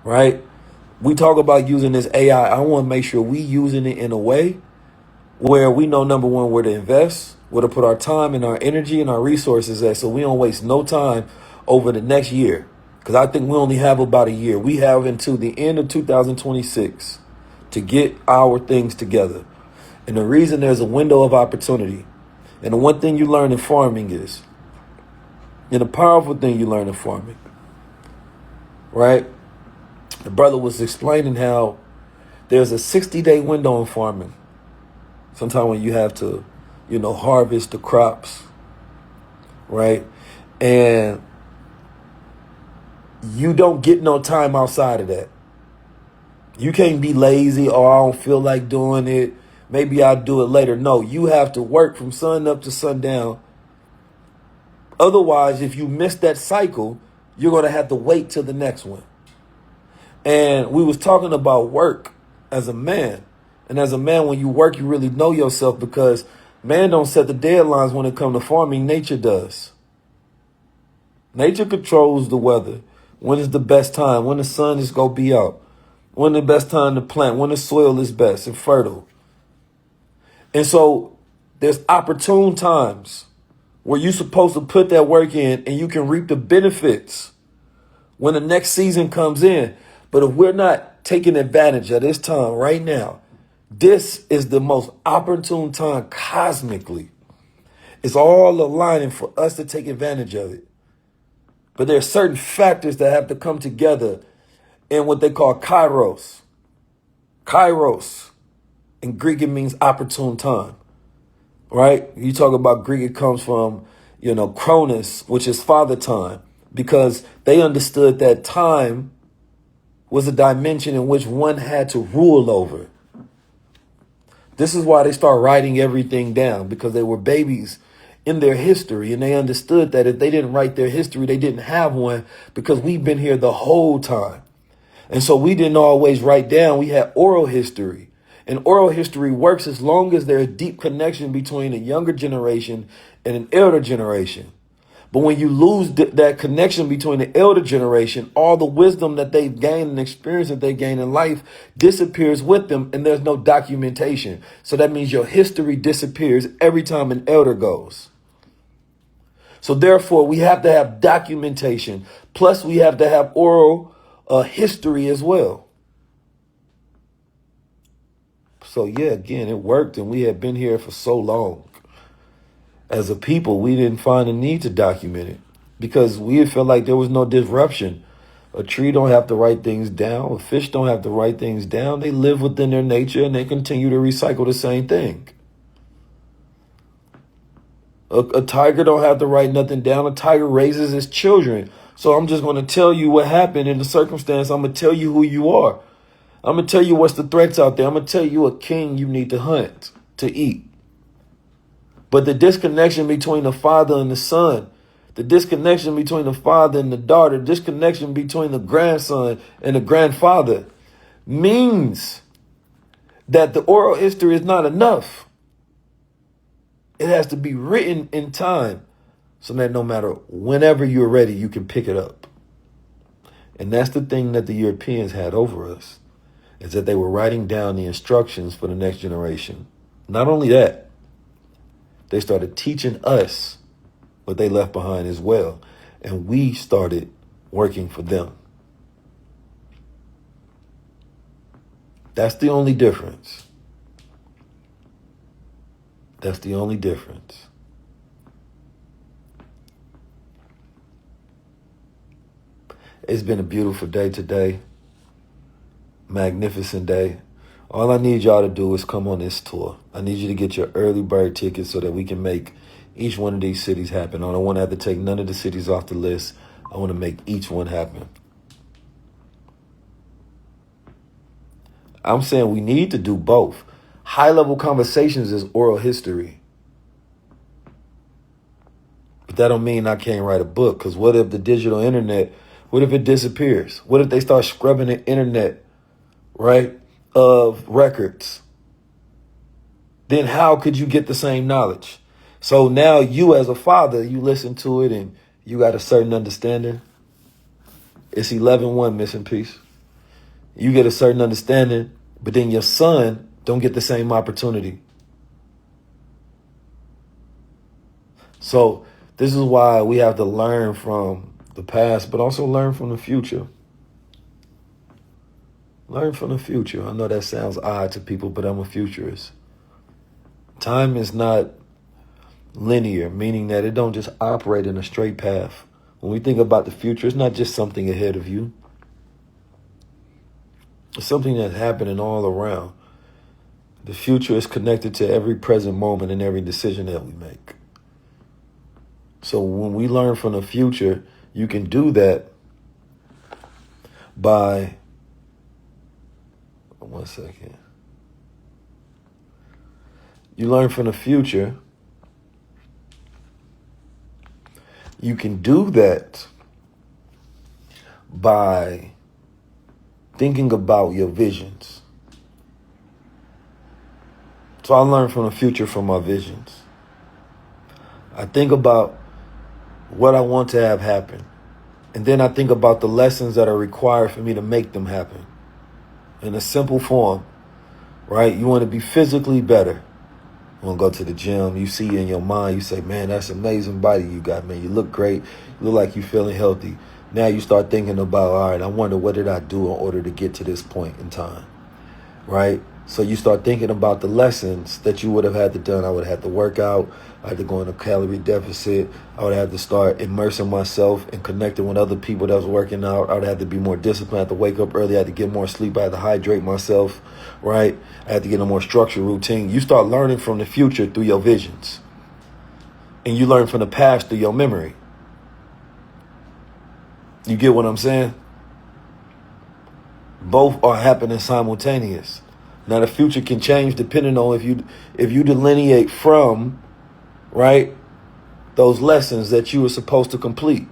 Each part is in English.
right? We talk about using this AI. I want to make sure we using it in a way where we know, number one, where to invest, where to put our time and our energy and our resources at, so we don't waste no time over the next year. Because I think we only have about a year. We have until the end of 2026 to get our things together. And the reason there's a window of opportunity, and the one thing you learn in farming is, and the powerful thing you learn in farming, right? The brother was explaining how there's a 60-day window in farming. Sometime when you have to, harvest the crops, right? And you don't get no time outside of that. You can't be lazy or I don't feel like doing it. Maybe I'll do it later. No, you have to work from sun up to sundown. Otherwise, if you miss that cycle, you're going to have to wait till the next one. And we was talking about work as a man. And as a man, when you work, you really know yourself, because man don't set the deadlines when it comes to farming. Nature does. Nature controls the weather. When is the best time? When the sun is going to be out? When the best time to plant? When the soil is best and fertile? And so there's opportune times where you're supposed to put that work in and you can reap the benefits when the next season comes in. But if we're not taking advantage of this time right now, this is the most opportune time cosmically. It's all aligning for us to take advantage of it. But there are certain factors that have to come together in what they call kairos. Kairos in Greek, it means opportune time, right? You talk about Greek, it comes from, Chronos, which is father time, because they understood that time was a dimension in which one had to rule over. This is why they start writing everything down, because they were babies in their history, and they understood that if they didn't write their history, they didn't have one, because we've been here the whole time. And so we didn't always write down. We had oral history. And oral history works as long as there's a deep connection between a younger generation and an elder generation. But when you lose that connection between the elder generation, all the wisdom that they've gained and experience that they gain in life disappears with them, and there's no documentation. So that means your history disappears every time an elder goes. So therefore, we have to have documentation. Plus, we have to have oral history as well. So yeah, again, it worked, and we had been here for so long. As a people, we didn't find a need to document it because we felt like there was no disruption. A tree don't have to write things down. A fish don't have to write things down. They live within their nature and they continue to recycle the same thing. A tiger don't have to write nothing down. A tiger raises its children. So I'm just going to tell you what happened in the circumstance. I'm going to tell you who you are. I'm going to tell you what's the threats out there. I'm going to tell you a king you need to hunt to eat. But the disconnection between the father and the son, the disconnection between the father and the daughter, disconnection between the grandson and the grandfather means that the oral history is not enough. It has to be written in time so that no matter whenever you're ready, you can pick it up. And that's the thing that the Europeans had over us, is that they were writing down the instructions for the next generation. Not only that, they started teaching us what they left behind as well. And we started working for them. That's the only difference. That's the only difference. It's been a beautiful day today. Magnificent day. All I need y'all to do is come on this tour. I need you to get your early bird tickets so that we can make each one of these cities happen. I don't want to have to take none of the cities off the list. I want to make each one happen. I'm saying we need to do both. High-level conversations is oral history. But that don't mean I can't write a book, because what if the digital internet, what if it disappears? What if they start scrubbing the internet, right, of records? Then how could you get the same knowledge? So now you as a father, you listen to it and you got a certain understanding. It's 11-1, missing piece. You get a certain understanding, but then your son don't get the same opportunity. So this is why we have to learn from the past, but also learn from the future. Learn from the future. I know that sounds odd to people, but I'm a futurist. Time is not linear, meaning that it don't just operate in a straight path. When we think about the future, it's not just something ahead of you. It's something that's happening all around. The future is connected to every present moment and every decision that we make. So when we learn from the future, you can do that by, one second. You learn from the future. You can do that by thinking about your visions. So I learn from the future from my visions. I think about what I want to have happen. And then I think about the lessons that are required for me to make them happen. In a simple form, right? You want to be physically better. You want to go to the gym. You see in your mind, you say, man, that's an amazing body you got, man. You look great. You look like you're feeling healthy. Now you start thinking about, all right, I wonder what did I do in order to get to this point in time, right? So you start thinking about the lessons that you would have had to done. I would have had to work out. I had to go in a calorie deficit. I would have to start immersing myself and connecting with other people that was working out. I would have to be more disciplined. I had to wake up early. I had to get more sleep. I had to hydrate myself, right? I had to get a more structured routine. You start learning from the future through your visions. And you learn from the past through your memory. You get what I'm saying? Both are happening simultaneous. Now the future can change depending on if you delineate from, right, those lessons that you were supposed to complete.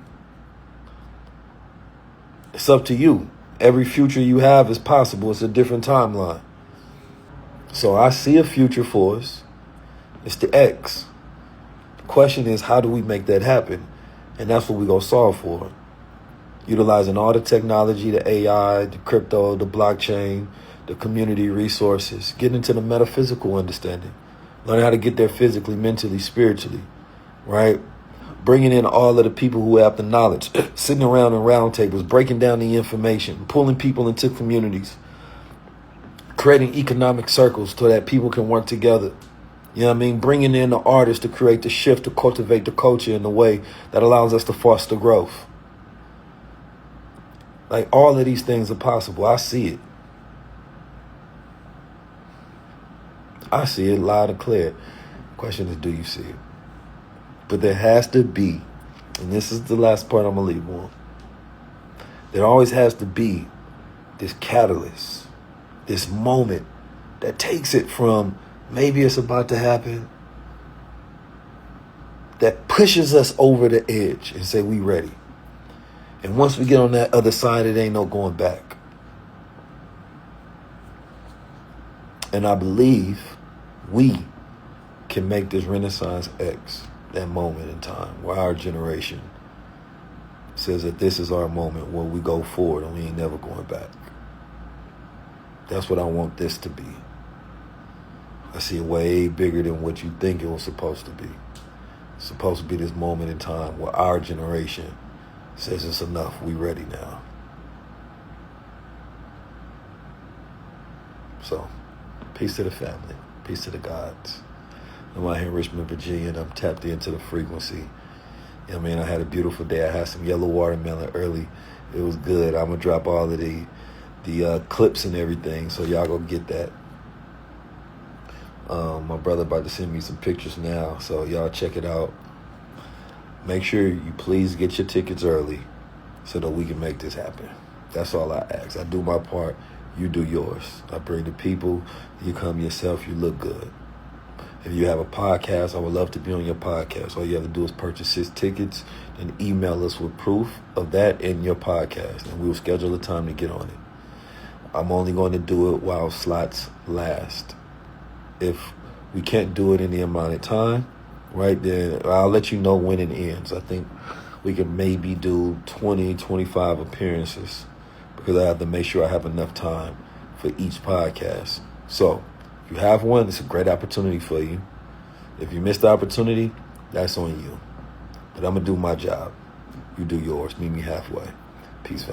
It's up to you. Every future you have is possible. It's a different timeline. So I see a future for us. It's the X. The question is, how do we make that happen? And that's what we're going to solve for. Utilizing all the technology, the AI, the crypto, the blockchain, the community resources, getting into the metaphysical understanding, learning how to get there physically, mentally, spiritually, right? Bringing in all of the people who have the knowledge, sitting around in round tables, breaking down the information, pulling people into communities, creating economic circles so that people can work together. You know what I mean? Bringing in the artists to create the shift, to cultivate the culture in a way that allows us to foster growth. Like, all of these things are possible. I see it. I see it loud and clear. The question is, do you see it? But there has to be, and this is the last part I'm going to leave on, there always has to be this catalyst, this moment that takes it from maybe it's about to happen, that pushes us over the edge and say we ready. And once we get on that other side, it ain't no going back. And I believe we can make this Renaissance X, that moment in time where our generation says that this is our moment where we go forward and we ain't never going back. That's what I want this to be. I see it way bigger than what you think it was supposed to be. It's supposed to be this moment in time where our generation says it's enough. We ready now. So, peace to the family. Peace to the gods. I'm out here in Richmond, Virginia, and I'm tapped into the frequency. You know what I mean? I had a beautiful day. I had some yellow watermelon early. It was good. I'm going to drop all of the clips and everything, so y'all go get that. My brother about to send me some pictures now, so y'all check it out. Make sure you please get your tickets early so that we can make this happen. That's all I ask. I do my part. You do yours. I bring the people. You come yourself. You look good. If you have a podcast, I would love to be on your podcast. All you have to do is purchase 6 tickets and email us with proof of that in your podcast, and we will schedule a time to get on it. I'm only going to do it while slots last. If we can't do it in the amount of time, right, then I'll let you know when it ends. I think we can maybe do 20, 25 appearances because I have to make sure I have enough time for each podcast. So if you have one, it's a great opportunity for you. If you miss the opportunity, that's on you. But I'm going to do my job. You do yours. Meet me halfway. Peace.